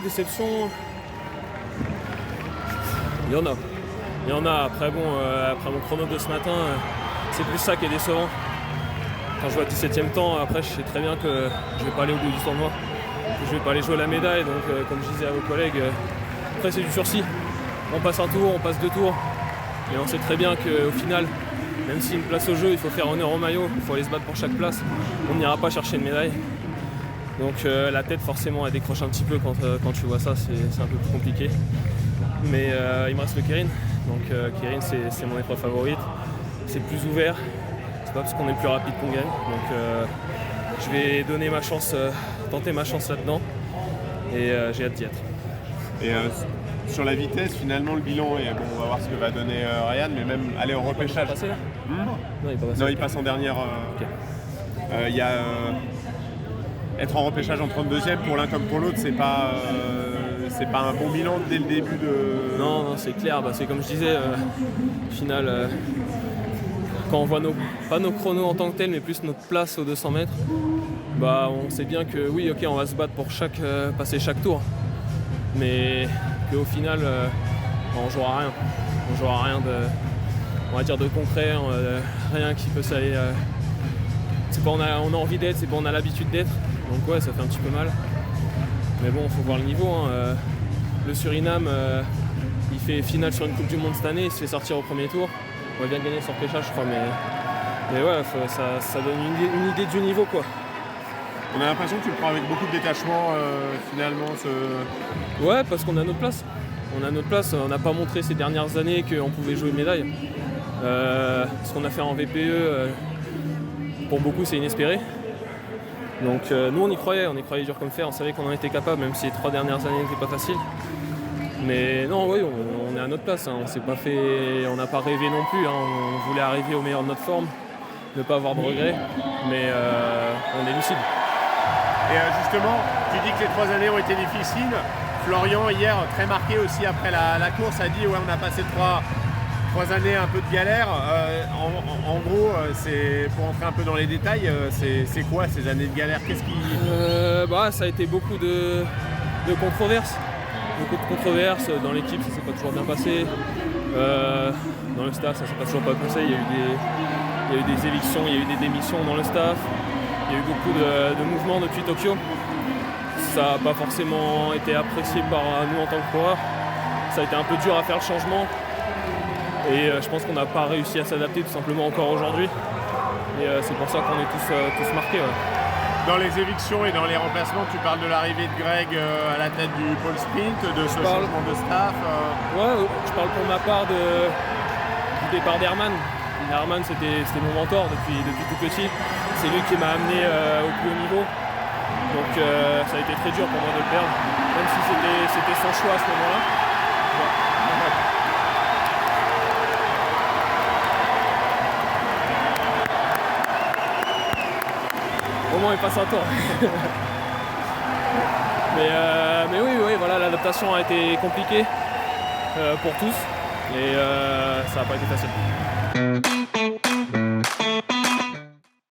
déception, il y en a. Il y en a. Après mon chrono de ce matin, c'est plus ça qui est décevant. Quand je vois 17ème temps, après je sais très bien que je vais pas aller au bout du tournoi, que je vais pas aller jouer la médaille. Donc comme je disais à vos collègues, après c'est du sursis. On passe un tour, on passe 2 tours. Et on sait très bien qu'au final, même si une place au jeu, il faut faire honneur au maillot, il faut aller se battre pour chaque place. On n'ira pas chercher une médaille. Donc la tête forcément elle décroche un petit peu quand tu vois ça, c'est un peu plus compliqué. Mais il me reste le Keirin. Donc Keirin c'est mon épreuve favorite. C'est plus ouvert. C'est pas parce qu'on est plus rapide qu'on gagne. Donc je vais donner ma chance, tenter ma chance là-dedans. Et j'ai hâte d'y être. Et sur la vitesse, finalement, le bilan, et bon, on va voir ce que va donner Ryan, mais même aller au repêchage. Il est passé là Non, il est pas passé. Non, il passe en dernière. Ok. Il y a être en repêchage en 32e pour l'un comme pour l'autre, c'est pas un bon bilan dès le début de. Non, c'est clair. C'est comme je disais, au final, quand on voit pas nos chronos en tant que tels, mais plus notre place aux 200 mètres, on sait bien que oui, ok, on va se battre pour passer chaque tour, mais qu'au final, on jouera à rien. On jouera à rien de concret, rien qui peut s'aller. C'est pas on a envie d'être, c'est pas on a l'habitude d'être. Donc ouais, ça fait un petit peu mal. Mais bon, faut voir le niveau. Le Suriname, il fait finale sur une Coupe du Monde cette année, il se fait sortir au premier tour. On va bien gagner sur repêchage, je crois, mais ouais, ça donne une idée du niveau, quoi. On a l'impression que tu le prends avec beaucoup de détachement, finalement. Ouais, parce qu'on a notre place. On n'a pas montré ces dernières années qu'on pouvait jouer médaille. Ce qu'on a fait en VPE, pour beaucoup, c'est inespéré. Donc nous, on y croyait dur comme fer. On savait qu'on en était capable, même si les 3 dernières années n'étaient pas faciles. Mais non, oui, on est à notre place. On n'a pas rêvé non plus. On voulait arriver au meilleur de notre forme, ne pas avoir de regrets. Mais on est lucide. Et justement, tu dis que les 3 années ont été difficiles. Florian, hier, très marqué aussi après la course, a dit ouais, on a passé 3 années un peu de galère. En gros, c'est pour entrer un peu dans les détails, c'est quoi ces années de galère? Qu'est-ce qui... Ça a été beaucoup de controverses. Beaucoup de controverses. Dans l'équipe, ça s'est pas toujours bien passé. Dans le staff, ça s'est pas toujours pas passé. Il y a eu des évictions, il y a eu des démissions dans le staff. Il y a eu beaucoup de mouvements depuis Tokyo. Ça n'a pas forcément été apprécié par nous en tant que coureurs. Ça a été un peu dur à faire le changement. Et je pense qu'on n'a pas réussi à s'adapter tout simplement encore aujourd'hui. Et c'est pour ça qu'on est tous marqués. Ouais. Dans les évictions et dans les remplacements, tu parles de l'arrivée de Greg à la tête du pôle sprint, de ce changement de staff. Ouais, je parle pour ma part du départ d'Herman. Herman, c'était mon mentor depuis tout petit. C'est lui qui m'a amené au plus haut niveau. Donc ça a été très dur pour moi de le perdre, même si c'était son choix à ce moment-là. Au moins il passe un tour. mais oui, voilà, l'adaptation a été compliquée pour tous et ça n'a pas été facile.